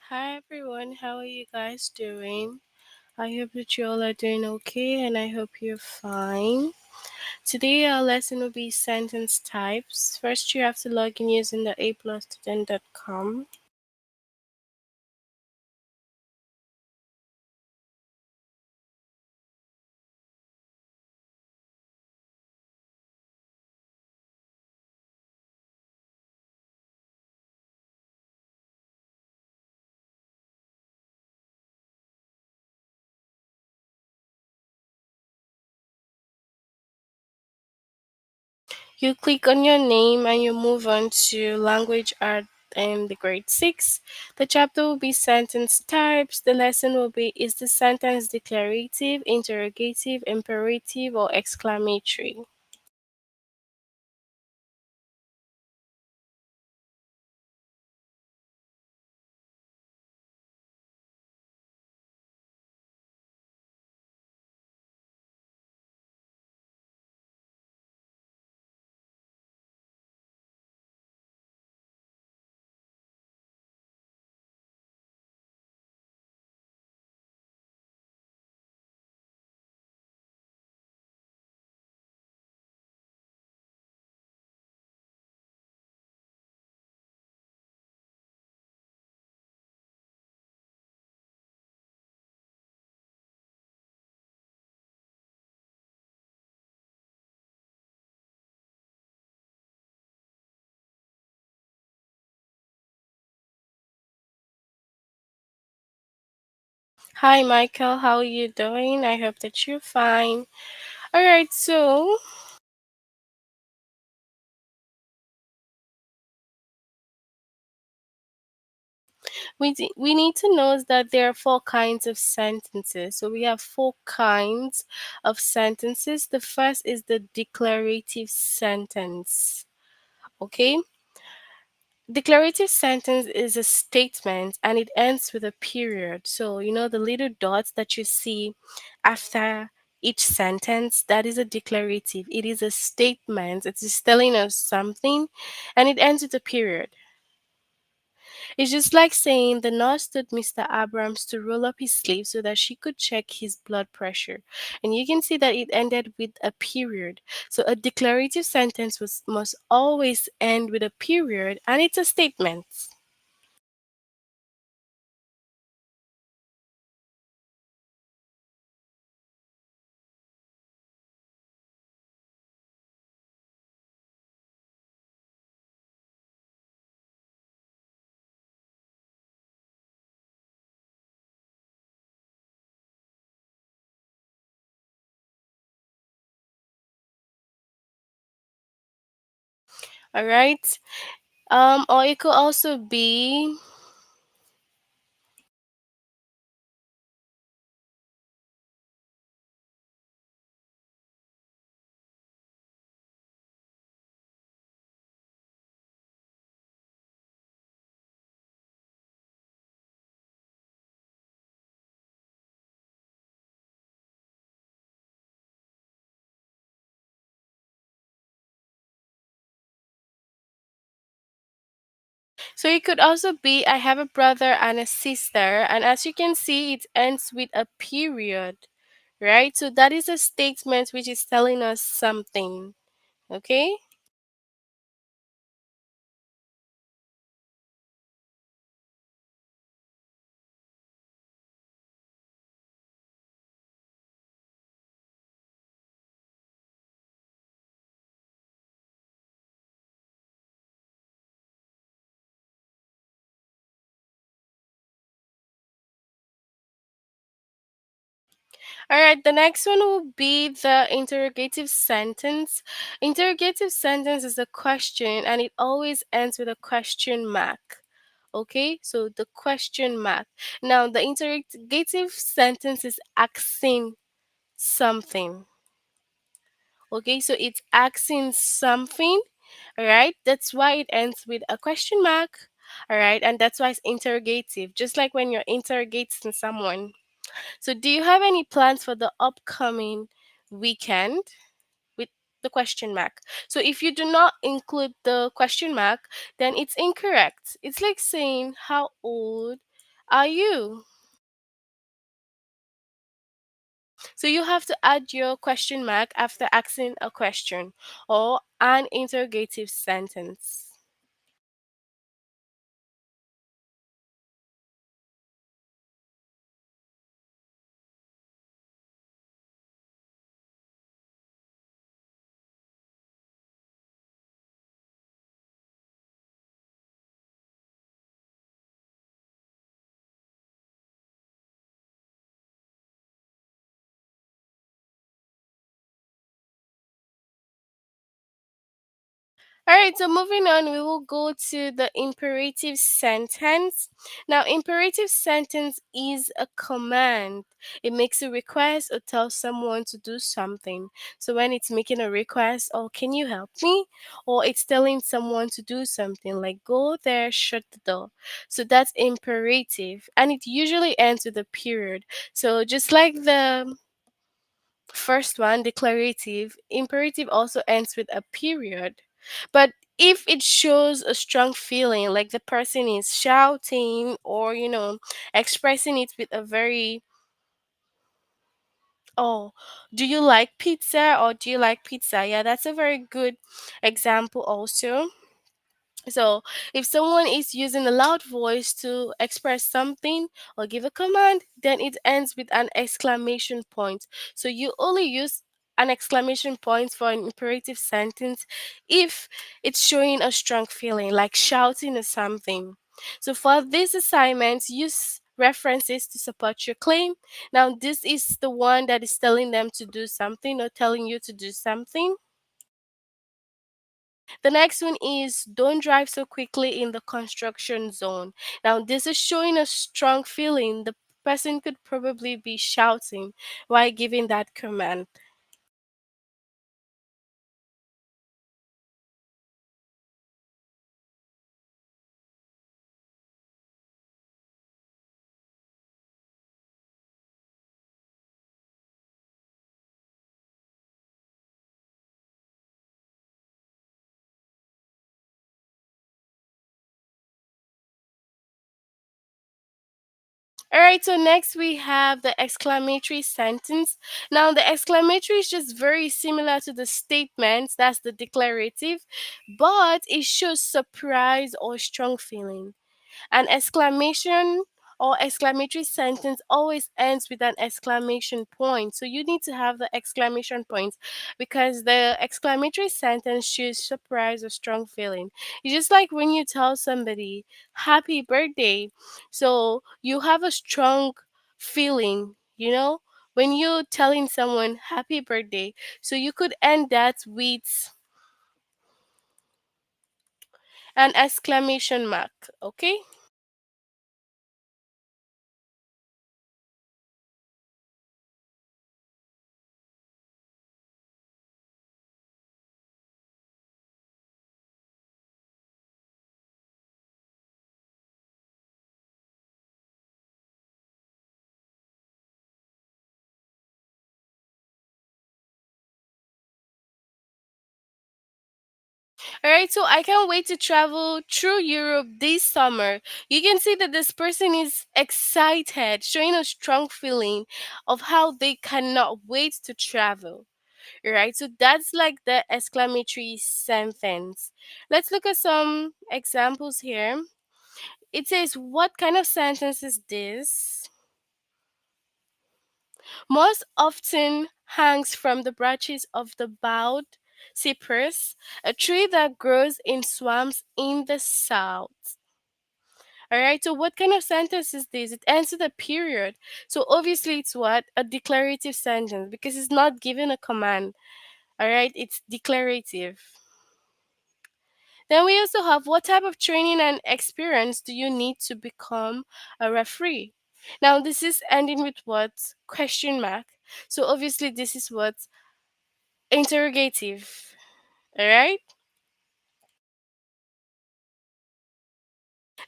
Hi everyone, how are you guys doing? I hope that you all are doing okay and I hope you're fine. Today our lesson will be sentence types. First you have to log in using the aplusstudent.com. You click on your name and you move on to language art in the grade 6. The chapter will be sentence types. The lesson will be is the sentence declarative, interrogative, imperative, or exclamatory? Hi Michael, how are you doing? I hope that you're fine. All right, so we need to know that there are four kinds of sentences. So we have four kinds of sentences. The first is the declarative sentence. Okay? Declarative sentence is a statement and it ends with a period. So, you know the little dots that you see after each sentence, that is a declarative. It is a statement. It is telling us something and it ends with a period. It's just like saying the nurse told Mr. Abrams to roll up his sleeve so that she could check his blood pressure. And you can see that it ended with a period. So a declarative sentence must always end with a period and it's a statement. All right. Or it could also be. So it could also be I have a brother and a sister, and as you can see, it ends with a period, right? So that is a statement which is telling us something. Okay. All right, the next one will be the interrogative sentence. Interrogative sentence is a question and it always ends with a question mark. Okay, so the question mark. Now, the interrogative sentence is asking something. Okay, so it's asking something. All right, that's why it ends with a question mark. All right, and that's why it's interrogative, just like when you're interrogating someone. So, do you have any plans for the upcoming weekend? With the question mark. So, if you do not include the question mark, then it's incorrect. It's like saying, how old Are you? So you have to add your question mark after asking a question or an interrogative sentence. All right, so moving on, we will go to the imperative sentence. Now, imperative sentence is a command. It makes a request or tells someone to do something. So when it's making a request, oh, can you help me? Or it's telling someone to do something like go there, shut the door. So that's imperative, and it usually ends with a period. So just like the first one, declarative, imperative also ends with a period. But if it shows a strong feeling, like the person is shouting or, expressing it with a very, oh, do you like pizza or do you like pizza? Yeah, that's a very good example also. So, if someone is using a loud voice to express something or give a command, then it ends with an exclamation point. So, you only use an exclamation point for an imperative sentence if it's showing a strong feeling, like shouting or something. So, for this assignment, use references to support your claim. Now, this is the one that is telling them to do something or telling you to do something. The next one is don't drive so quickly in the construction zone. Now, this is showing a strong feeling. The person could probably be shouting while giving that command. All right, so next we have the exclamatory sentence. Now, the exclamatory is just very similar to the statement, that's the declarative, but it shows surprise or strong feeling. An exclamation or exclamatory sentence always ends with an exclamation point. So you need to have the exclamation point because the exclamatory sentence shows surprise or strong feeling. It's just like when you tell somebody happy birthday. So you have a strong feeling, when you're telling someone happy birthday. So you could end that with an exclamation mark, okay? All right, so I can't wait to travel through Europe this summer. You can see that this person is excited, showing a strong feeling of how they cannot wait to travel. All right, so that's like the exclamatory sentence. Let's look at some examples here. It says, what kind of sentence is this? Most often hangs from the branches of the bowed cypress, a tree that grows in swamps in the south. All right, so what kind of sentence is this? It ends with a period. So obviously, it's what? A declarative sentence because it's not given a command. All right, it's declarative. Then we also have what type of training and experience do you need to become a referee? Now, this is ending with what? Question mark. So obviously, this is what? Interrogative. All right.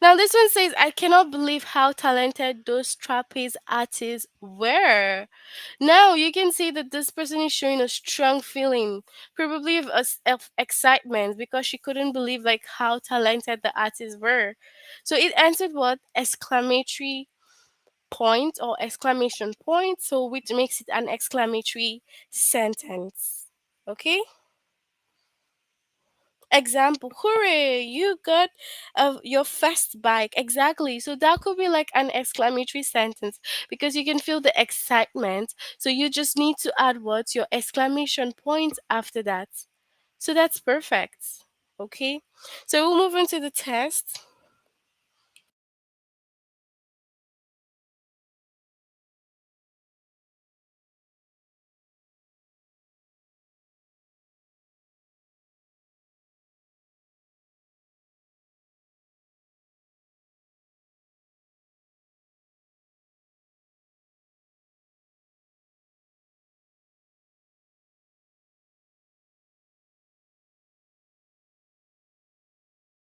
Now this one says, I cannot believe how talented those trapeze artists were. Now you can see that this person is showing a strong feeling, probably of excitement, because she couldn't believe like how talented the artists were. So it answered what? Exclamatory point or exclamation point, so which makes it an exclamatory sentence. Okay? Example, hooray, you got your first bike. Exactly. So that could be like an exclamatory sentence because you can feel the excitement. So you just need to add what? Your exclamation point after that. So that's perfect. Okay. So we'll move on to the test.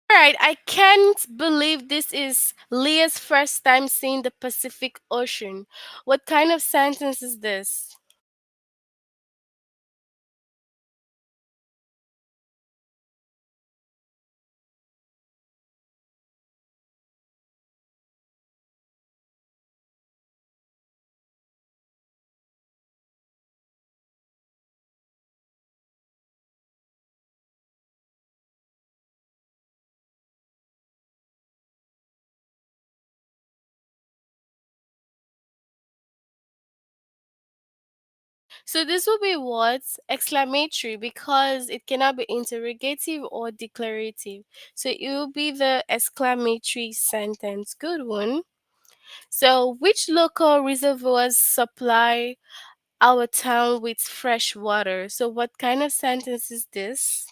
All right, I can't believe this is Leah's first time seeing the Pacific Ocean. What kind of sentence is this? So this will be what? Exclamatory because it cannot be interrogative or declarative. So it will be the exclamatory sentence. Good one. So which local reservoirs supply our town with fresh water? So what kind of sentence is this?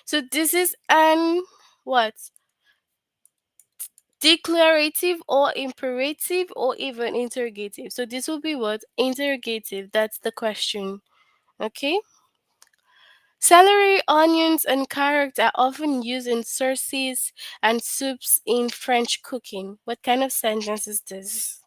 So this is an what? Declarative or imperative or even interrogative. So this will be what? Interrogative. That's the question. Okay? Celery, onions, and carrots are often used in sauces and soups in French cooking. What kind of sentence is this?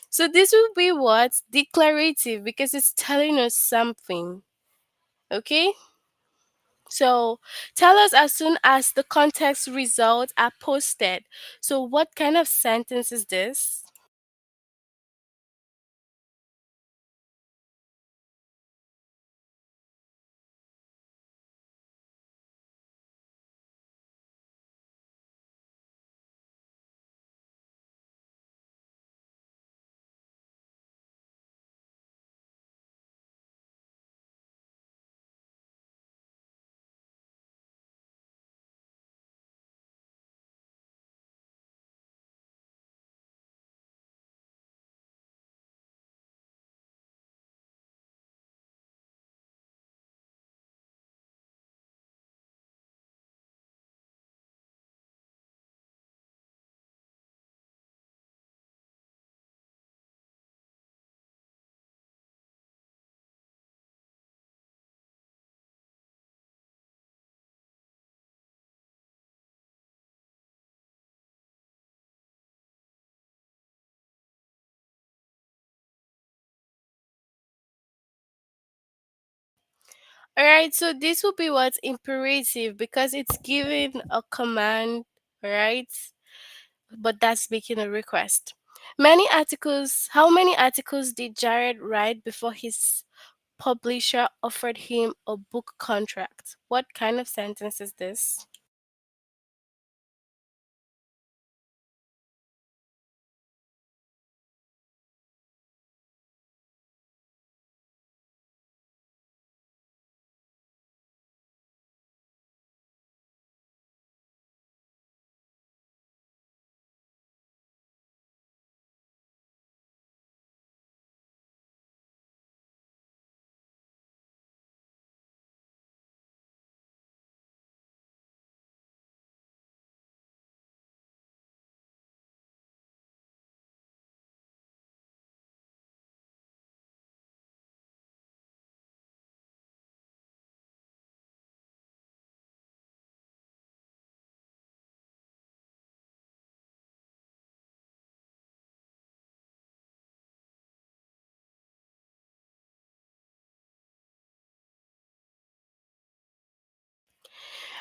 So this will be what? Declarative because it's telling us something. Okay? So tell us as soon as the context results are posted. So what kind of sentence is this? All right, so this will be what's imperative because it's giving a command, right? But that's making a request. How many articles did Jared write before his publisher offered him a book contract? What kind of sentence is this?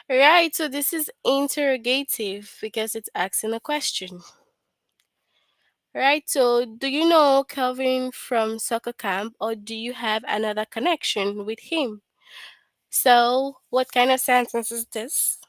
Right, so this is interrogative because it's asking a question. Right, so do you know Kelvin from soccer camp or do you have another connection with him? So, what kind of sentence is this?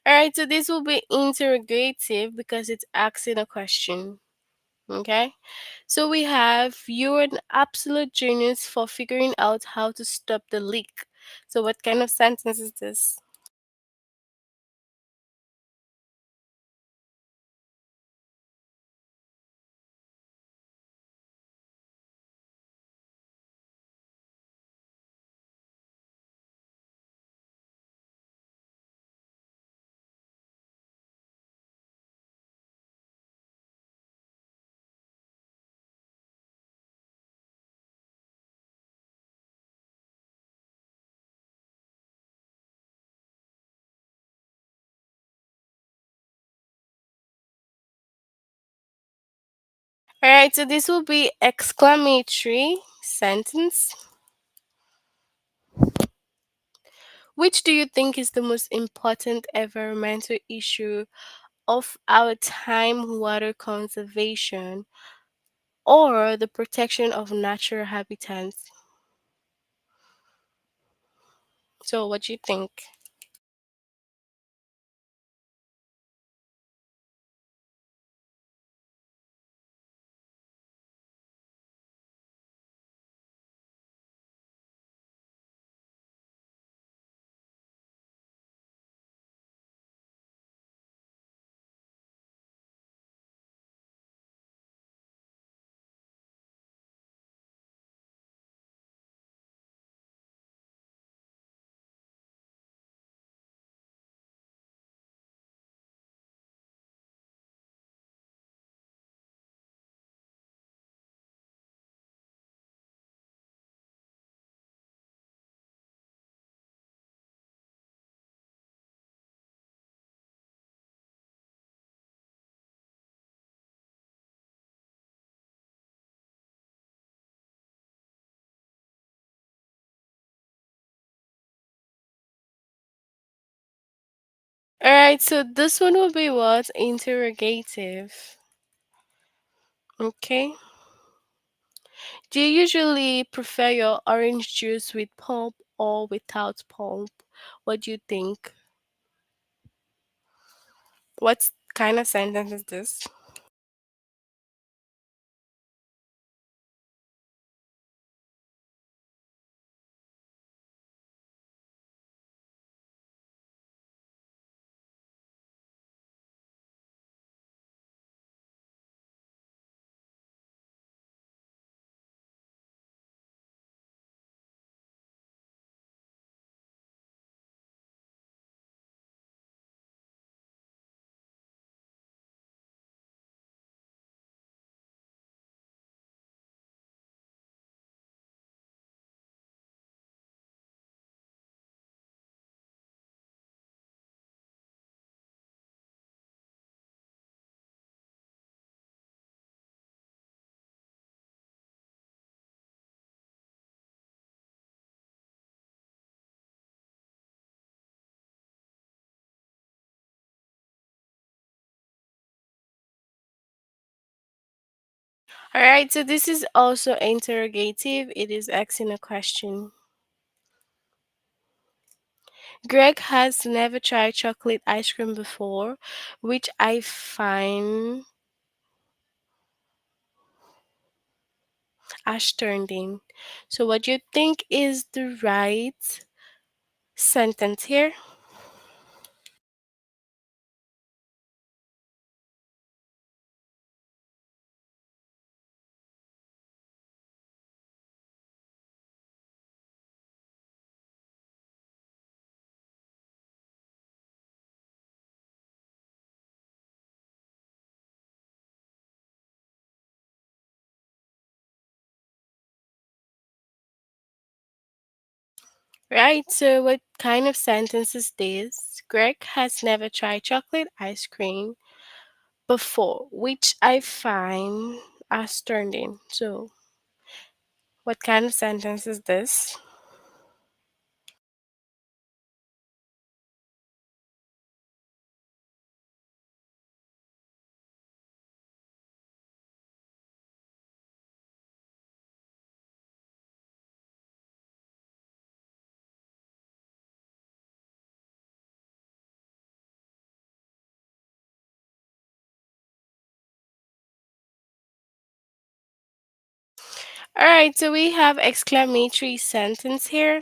Alright, so this will be interrogative because it's asking a question. Okay, so we have you're an absolute genius for figuring out how to stop the leak. So, what kind of sentence is this? Alright, so this will be exclamatory sentence. Which do you think is the most important environmental issue of our time, water conservation, or the protection of natural habitats? So, what do you think? Alright, so this one will be what? Interrogative. Okay. Do you usually prefer your orange juice with pulp or without pulp? What do you think? What kind of sentence is this? All right, so this is also interrogative. It is asking a question. Greg has never tried chocolate ice cream before, which I find astounding. So, what do you think is the right sentence here? Right, so what kind of sentence is this? Greg has never tried chocolate ice cream before, which I find astounding. So, what kind of sentence is this? All right, so we have exclamatory sentence here.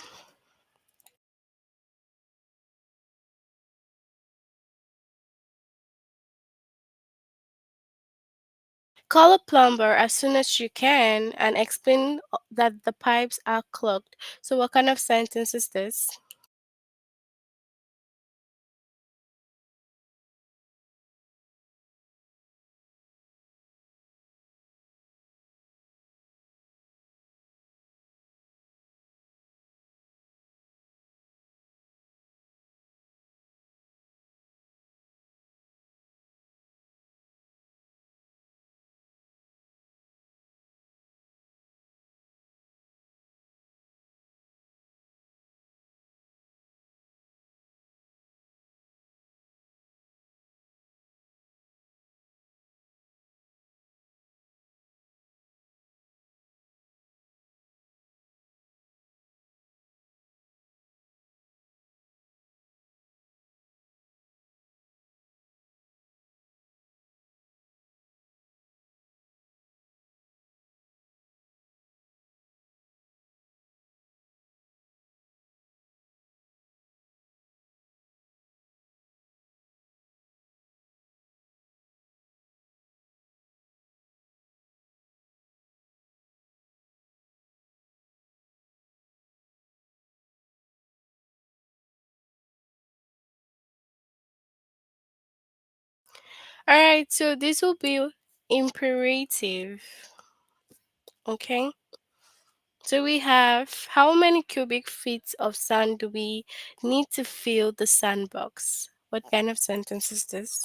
Call a plumber as soon as you can and explain that the pipes are clogged. So, what kind of sentence is this? All right, so this will be imperative. Okay. So we have how many cubic feet of sand do we need to fill the sandbox? What kind of sentence is this?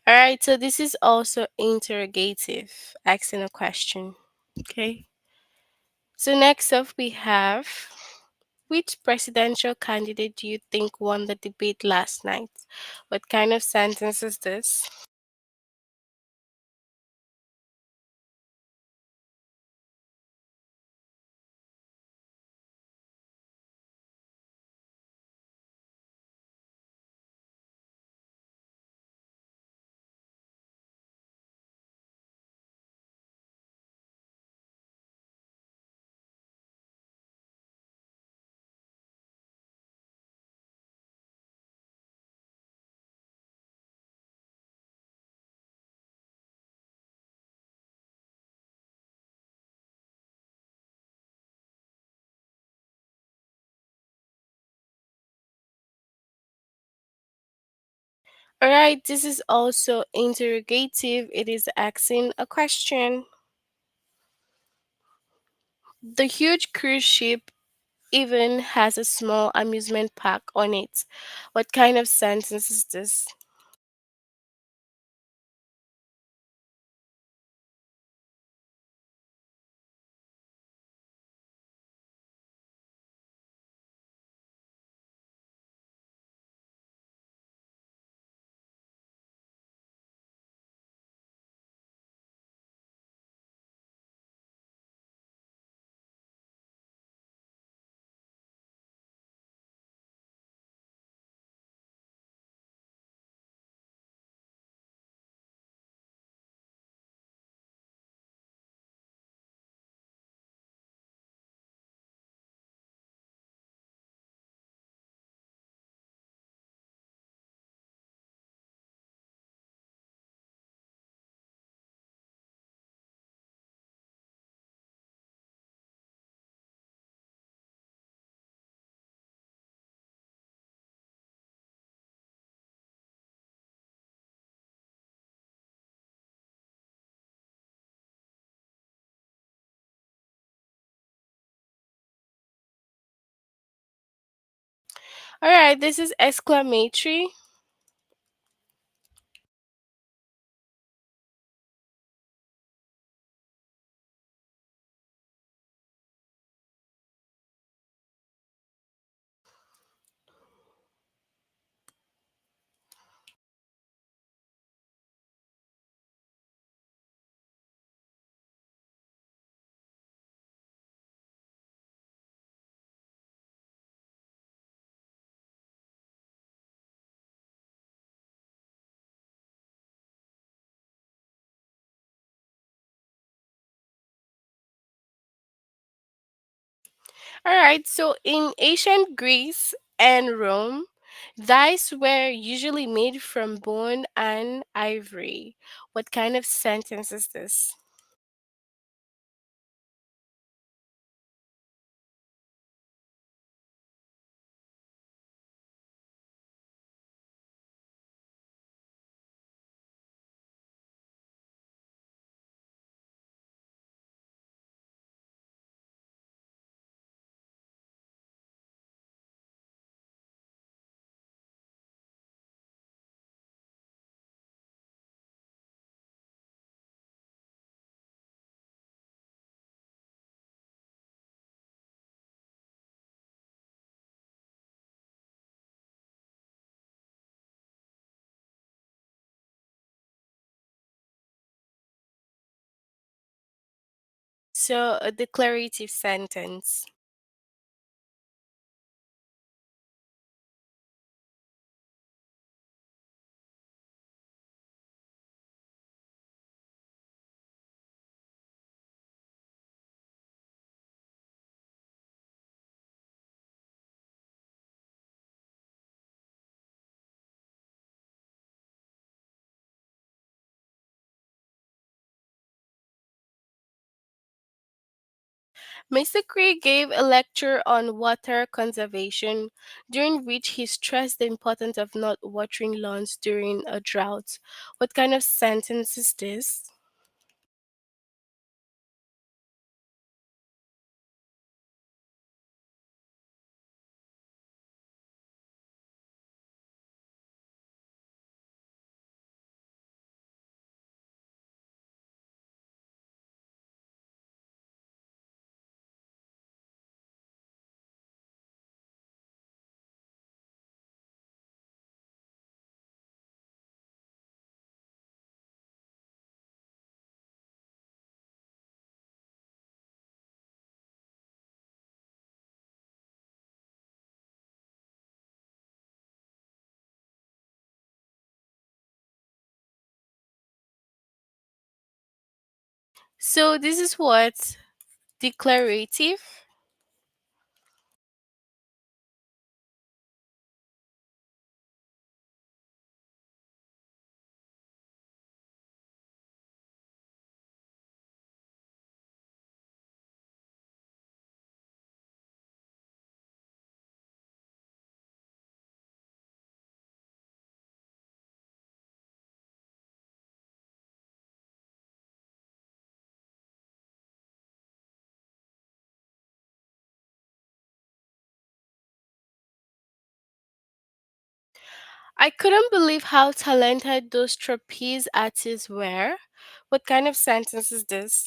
All right, so this is also interrogative, asking a question. Okay. So next up we have, which presidential candidate do you think won the debate last night? What kind of sentence is this? All right, this is also interrogative. It is asking a question. The huge cruise ship even has a small amusement park on it. What kind of sentence is this? All right, this is exclamatory. All right, so in ancient Greece and Rome, dice were usually made from bone and ivory. What kind of sentence is this? So, a declarative sentence. Mr. Cree gave a lecture on water conservation, during which he stressed the importance of not watering lawns during a drought. What kind of sentence is this? So this is what declarative. I couldn't believe how talented those trapeze artists were. What kind of sentence is this?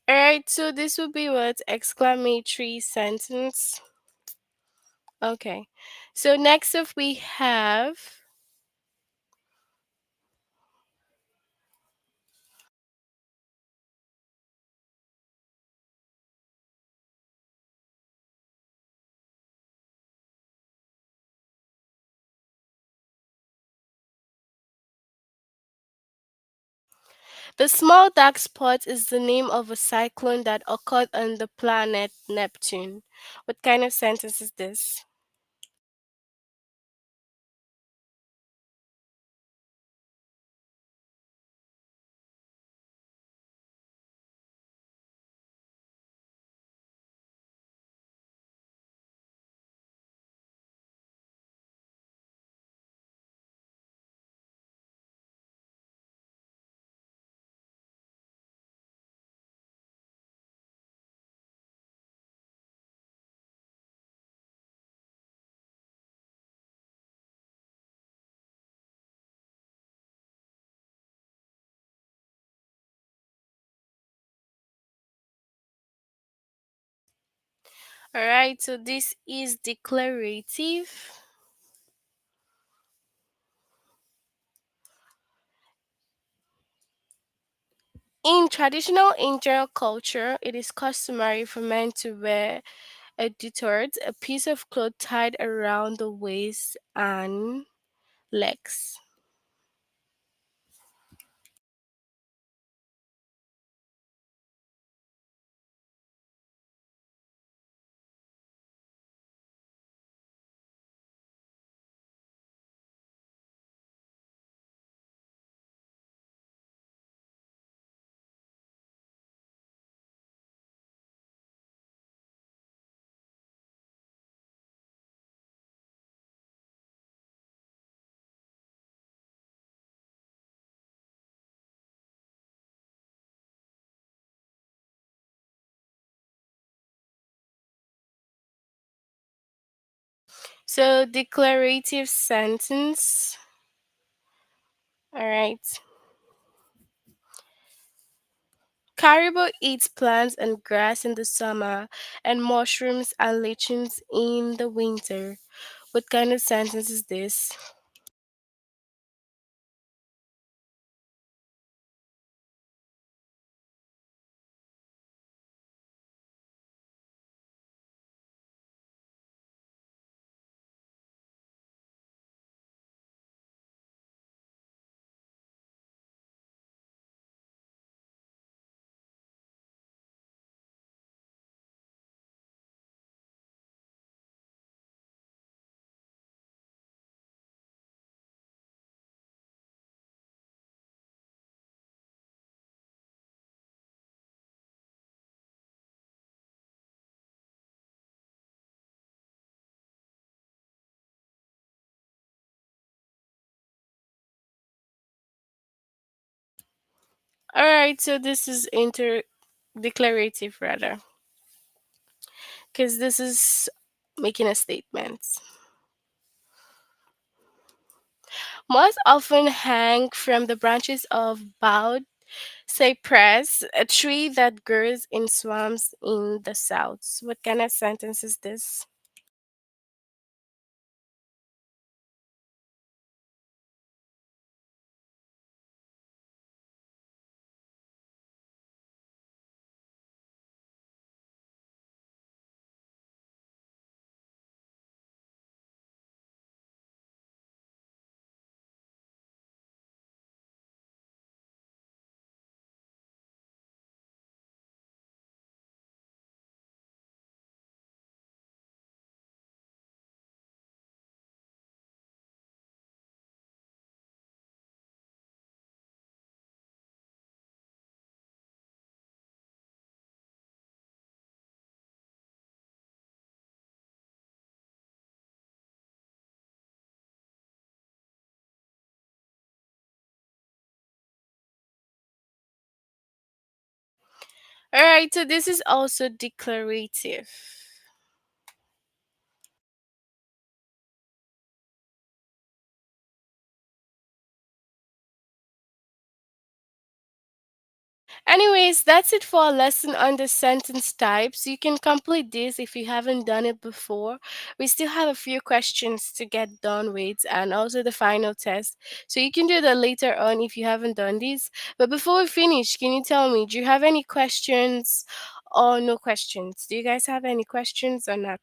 Alright, so this would be what exclamatory sentence. Okay. So next up we have the small dark spot is the name of a cyclone that occurred on the planet Neptune. What kind of sentence is this? Alright, so this is declarative. In traditional Indian culture, it is customary for men to wear a dutard, a piece of cloth tied around the waist and legs. So, declarative sentence. All right. Caribou eats plants and grass in the summer and mushrooms and lichens in the winter. What kind of sentence is this? All right, so this is inter declarative rather, because this is making a statement. Moths often hang from the branches of bowed cypress, a tree that grows in swamps in the south. What kind of sentence is this? All right, so this is also declarative. Anyways, that's it for our lesson on the sentence types. You can complete this if you haven't done it before. We still have a few questions to get done with and also the final test. So you can do that later on if you haven't done this. But before we finish, can you tell me, do you have any questions or no questions? Do you guys have any questions or not?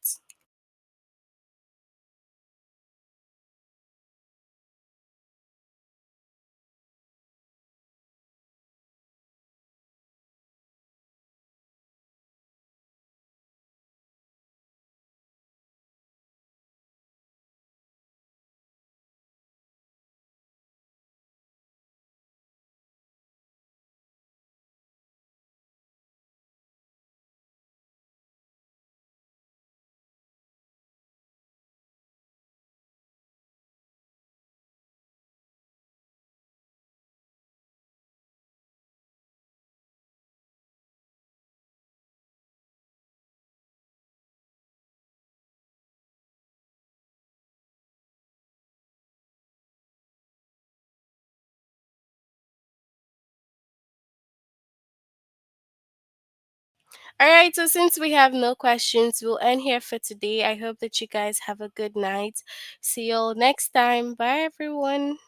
All right, so since we have no questions, we'll end here for today. I hope that you guys have a good night. See you all next time. Bye, everyone.